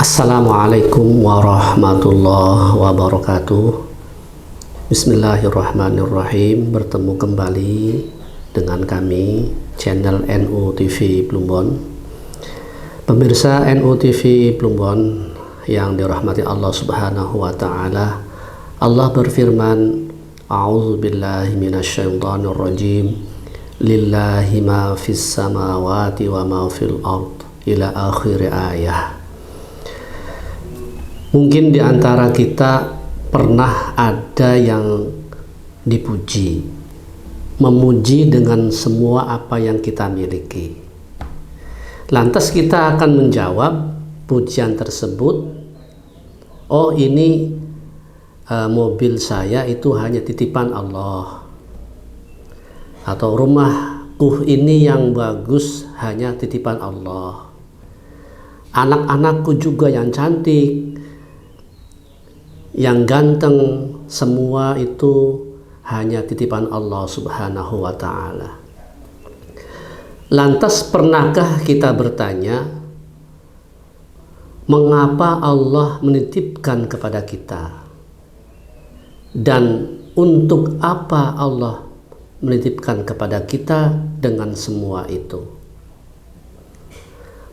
Assalamualaikum warahmatullahi wabarakatuh. Bismillahirrahmanirrahim. Bertemu kembali dengan kami, channel NU TV Plumbon. Pemirsa NU TV Plumbon yang dirahmati Allah Subhanahu wa Ta'ala, Allah berfirman, A'udzubillahi minasyaitonirrajim, lillahi ma fis samawati wa ma fil ard, ila akhir ayah. Mungkin di antara kita pernah ada yang dipuji, memuji dengan semua apa yang kita miliki. Lantas kita akan menjawab pujian tersebut, oh ini mobil saya itu hanya titipan Allah, atau rumahku ini yang bagus hanya titipan Allah, anak-anakku juga yang cantik, yang ganteng, semua itu hanya titipan Allah Subhanahu wa Ta'ala. Lantas pernahkah kita bertanya, mengapa Allah menitipkan kepada kita? Dan untuk apa Allah menitipkan kepada kita dengan semua itu?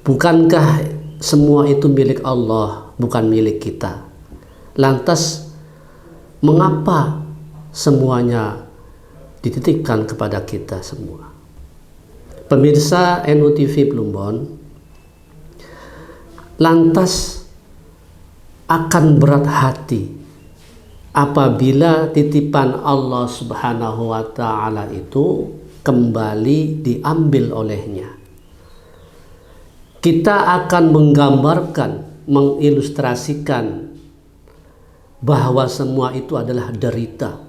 Bukankah semua itu milik Allah, bukan milik kita? Lantas mengapa semuanya dititipkan kepada kita semua? Pemirsa NU TV Plumbon, lantas akan berat hati apabila titipan Allah Subhanahu wa Ta'ala itu kembali diambil olehnya. Kita akan menggambarkan, mengilustrasikan bahwa semua itu adalah derita.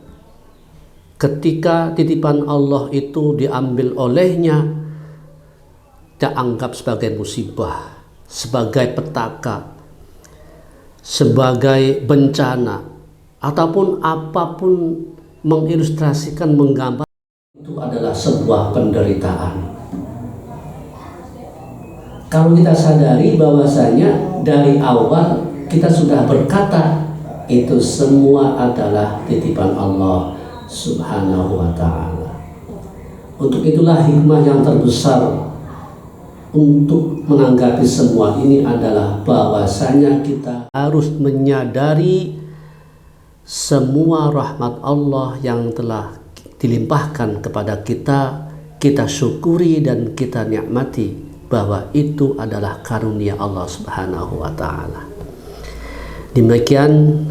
Ketika titipan Allah itu diambil olehnya, kita anggap sebagai musibah, sebagai petaka, sebagai bencana, ataupun apapun mengilustrasikan, menggambar itu adalah sebuah penderitaan. Kalau kita sadari bahwasanya dari awal kita sudah berkata itu semua adalah titipan Allah Subhanahu wa Ta'ala. Untuk itulah hikmah yang terbesar untuk menanggapi semua ini adalah bahwasanya kita harus menyadari semua rahmat Allah yang telah dilimpahkan kepada kita, kita syukuri dan kita nikmati bahwa itu adalah karunia Allah Subhanahu wa Ta'ala. Demikian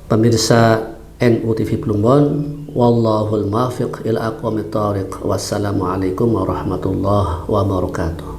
pemirsa NU TV Plumbon, wallahul muwaffiq ila aqwamit thoriq. Wassalamualaikum warahmatullahi wabarakatuh.